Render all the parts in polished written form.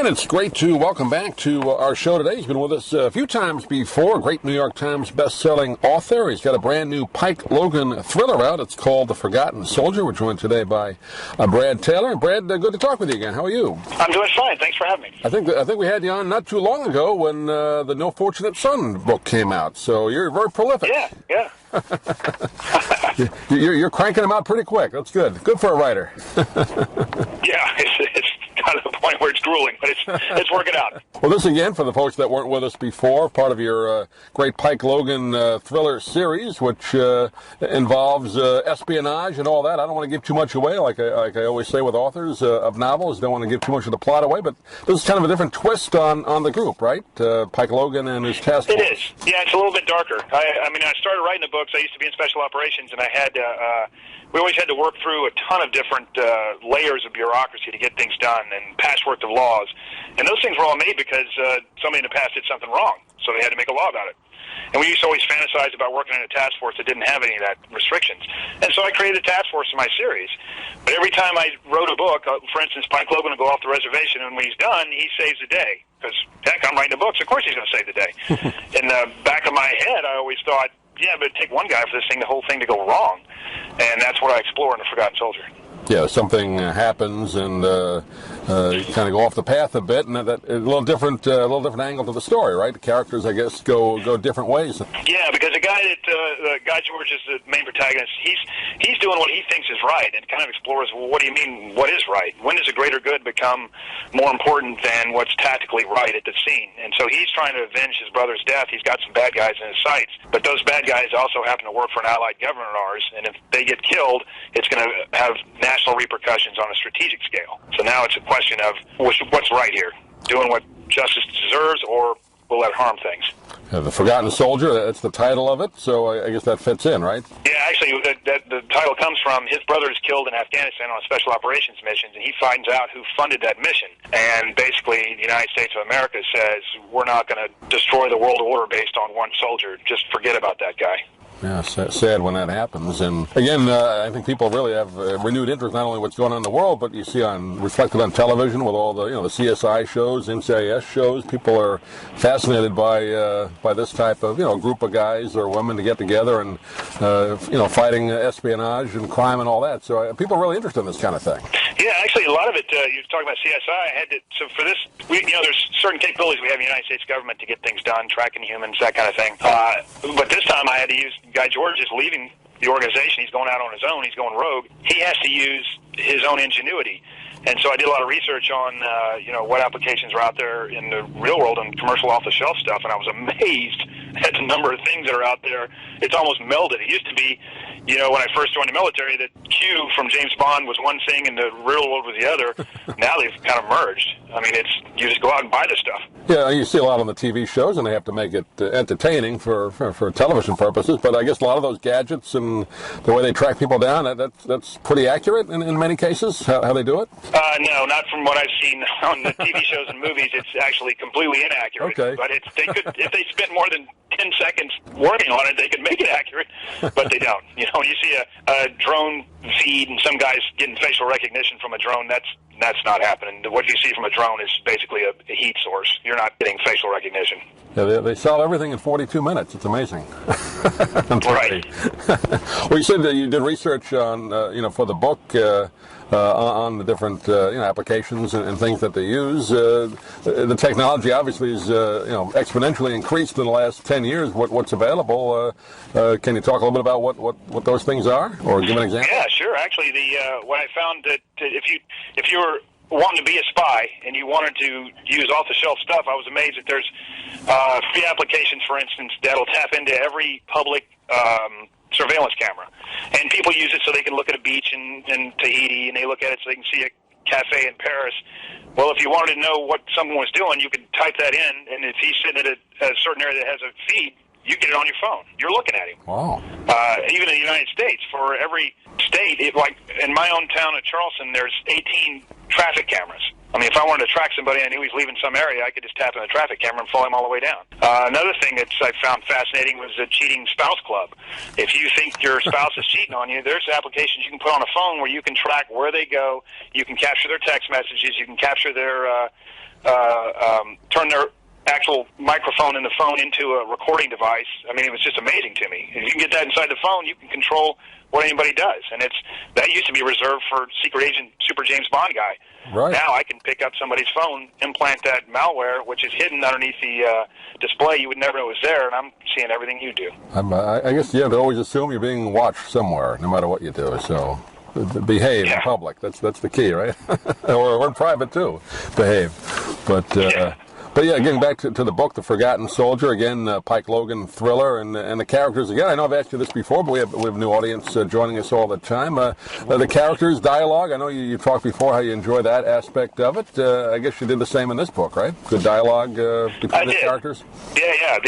And it's great to welcome back to our show today. He's been with us a few times before. Great New York Times best-selling author. He's got a brand new Pike Logan thriller out. It's called The Forgotten Soldier. We're joined today by Brad Taylor. Brad, good to talk with you again. How are you? I'm doing fine. Thanks for having me. I think we had you on not too long ago when the No Fortunate Son book came out. So you're very prolific. Yeah. You're cranking them out pretty quick. That's good. Good for a writer. Yeah, it's kind of the point where it's drooling, but it's working out. Well, this again, for the folks that weren't with us before, part of your great Pike Logan thriller series, which involves espionage and all that. I don't want to give too much away, like I always say with authors of novels. Don't want to give too much of the plot away, but this is kind of a different twist on the group, right? Pike Logan and his task force. It is. Yeah, it's a little bit darker. I mean, I started writing the books. I used to be in special operations, and I had we always had to work through a ton of different layers of bureaucracy to get things done and patchwork of laws. And those things were all made because somebody in the past did something wrong, so they had to make a law about it. And we used to always fantasize about working in a task force that didn't have any of that restrictions. And so I created a task force in my series. But every time I wrote a book, for instance, Pike Logan would go off the reservation, and when he's done, he saves the day. Because, heck, I'm writing the books. Of course he's going to save the day. In the back of my head, I always thought, yeah, but it'd take one guy for the whole thing to go wrong. And that's what I explore in The Forgotten Soldier. Yeah, something happens and you kind of go off the path a bit, and that a little different angle to the story, right? The characters, I guess, go different ways. Yeah, because the guy Guy George is the main protagonist. He's doing what he thinks is right, and it kind of explores, well, what do you mean, what is right? When does a greater good become more important than what's tactically right at the scene? And so he's trying to avenge his brother's death. He's got some bad guys in his sights, but those bad guys also happen to work for an allied government of ours, and if they get killed, it's going to have national repercussions on a strategic scale. So now it's a question of what's right here, doing what justice deserves, or will that harm things? The Forgotten Soldier, that's the title of it, so I guess that fits in, right? Yeah, actually, the title comes from his brother is killed in Afghanistan on a special operations mission, and he finds out who funded that mission. And basically, the United States of America says, we're not going to destroy the world order based on one soldier. Just forget about that guy. Yeah, sad when that happens. And again, I think people really have renewed interest not only what's going on in the world, but you see reflected on television with all the the CSI shows, NCIS shows. People are fascinated by this type of group of guys or women to get together and fighting espionage and crime and all that. So people are really interested in this kind of thing. Yeah, actually, a lot of it. You're talking about CSI. So for this, there's certain capabilities we have in the United States government to get things done, tracking humans, that kind of thing. But this time, I had to use. Guy George is leaving the organization. He's going out on his own. He's going rogue. He has to use his own ingenuity. And so I did a lot of research on, what applications are out there in the real world and commercial off-the-shelf stuff, and I was amazed at the number of things that are out there. It's almost melded. It used to be, when I first joined the military, that Q from James Bond was one thing and the real world was the other. Now they've kind of merged. I mean, you just go out and buy this stuff. Yeah, you see a lot on the TV shows, and they have to make it entertaining for television purposes. But I guess a lot of those gadgets and the way they track people down, that's pretty accurate in many cases, how they do it? No, not from what I've seen on the TV shows and movies. It's actually completely inaccurate. Okay. But if they spent more than 10 seconds working on it, they could make it accurate, but they don't. You see a drone feed and some guys getting facial recognition from a drone, that's not happening. What you see from a drone is basically a heat source. You're not getting facial recognition. Yeah, they sell everything in 42 minutes. It's amazing. Right. Well, you said that you did research on, for the book, on the different, applications and things that they use. The technology obviously is, exponentially increased in the last 10 years. What's available? Can you talk a little bit about what those things are, or give an example? Yeah, sure. Actually, what I found that if you were wanting to be a spy and you wanted to use off-the-shelf stuff, I was amazed that there's free applications, for instance, that'll tap into every public surveillance camera. And people use it so they can look at a beach in Tahiti, and they look at it so they can see a cafe in Paris. Well, if you wanted to know what someone was doing, you could type that in, and if he's sitting at a certain area that has a feed, you get it on your phone. You're looking at him. Wow. Even in the United States, for every state, like in my own town of Charleston, there's 18 traffic cameras. I mean, if I wanted to track somebody and I knew he's leaving some area, I could just tap in the traffic camera and follow him all the way down. Another thing that I found fascinating was the cheating spouse club. If you think your spouse is cheating on you, there's applications you can put on a phone where you can track where they go. You can capture their text messages. You can capture their turn their actual microphone in the phone into a recording device. I mean, it was just amazing to me. If you can get that inside the phone, you can control what anybody does. And that used to be reserved for secret agent, Super James Bond guy. Right. Now I can pick up somebody's phone, implant that malware, which is hidden underneath the display. You would never know it was there, and I'm seeing everything you do. I guess you have to always assume you're being watched somewhere, no matter what you do. So behave in public. That's the key, right? or in private too. Behave. But yeah, getting back to the book, The Forgotten Soldier, again, Pike Logan thriller, and the characters, again, I know I've asked you this before, but we have a new audience joining us all the time. The characters, dialogue, I know you talked before how you enjoy that aspect of it. I guess you did the same in this book, right? Good dialogue between the characters? Yeah.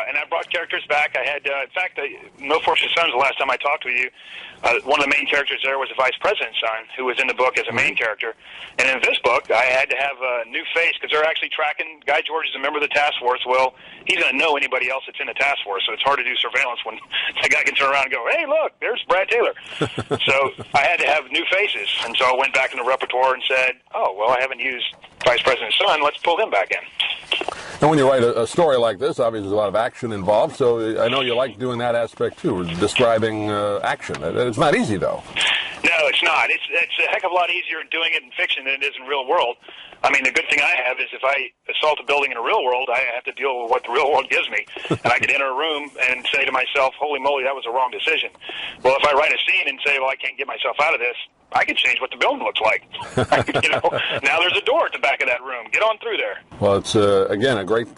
And I brought characters back. I had, in fact, No Forces Sons, the last time I talked with you, one of the main characters there was the Vice President's son, who was in the book as a main character. And in this book, I had to have a new face, because they're actually tracking. Guy George is a member of the task force. Well, he's going to know anybody else that's in the task force, so it's hard to do surveillance when the guy can turn around and go, hey, look, there's Brad Taylor. So I had to have new faces. And so I went back in the repertoire and said, oh, well, I haven't used Vice President's son. Let's pull him back in. And when you write a story like this, obviously there's a lot of action involved, so I know you like doing that aspect too, describing action. It's not easy, though. No, it's not. It's a heck of a lot easier doing it in fiction than it is in real world. I mean, the good thing I have is if I assault a building in a real world, I have to deal with what the real world gives me. And I could enter a room and say to myself, holy moly, that was a wrong decision. Well, if I write a scene and say, well, I can't get myself out of this, I can change what the building looks like. Now there's a door at the back of that room. Get on through there. Well, it's, again, a great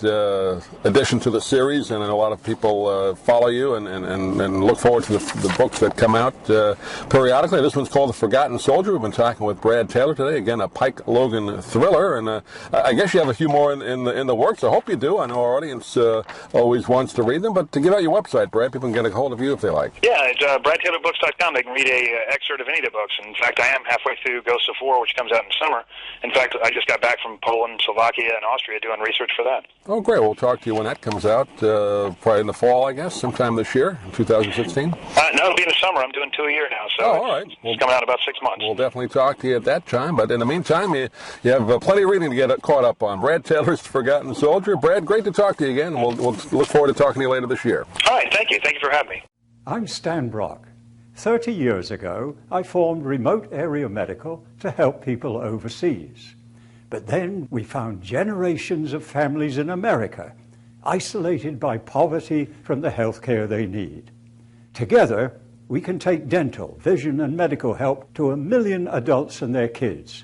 addition to the series, and a lot of people follow you and look forward to the books that come out periodically. This one's called The Forgotten Soldier. We've been talking with Brad Taylor today. Again, a Pike Logan thriller, and I guess you have a few more in the works. I hope you do. I know our audience always wants to read them, but to give out your website, Brad, people can get a hold of you if they like. Yeah, it's BradTaylorBooks.com. They can read a excerpt of any of the books. In fact, I am halfway through Ghosts of War, which comes out in the summer. In fact, I just got back from Poland, Slovakia, and Austria doing research for that. Oh, great. We'll talk to you when that comes out, probably in the fall, I guess, sometime this year, 2016. No, it'll be in the summer. I'm doing 2 a year now, so all right. It's coming out in about 6 months. We'll definitely talk to you at that time, but in the meantime, you have plenty of reading to get caught up on. Brad Taylor's The Forgotten Soldier. Brad, great to talk to you again. We'll look forward to talking to you later this year. All right, thank you. Thank you for having me. I'm Stan Brock. 30 years ago, I formed Remote Area Medical to help people overseas. But then we found generations of families in America isolated by poverty from the health care they need. Together, we can take dental, vision, and medical help to 1 million adults and their kids,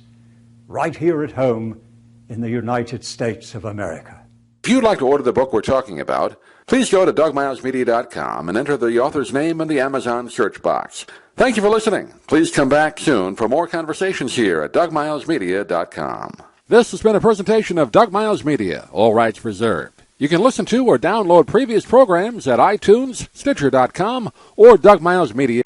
right here at home in the United States of America. If you'd like to order the book we're talking about, please go to DougMilesMedia.com and enter the author's name in the Amazon search box. Thank you for listening. Please come back soon for more conversations here at DougMilesMedia.com. This has been a presentation of Doug Miles Media, all rights reserved. You can listen to or download previous programs at iTunes, Stitcher.com, or Doug Miles Media.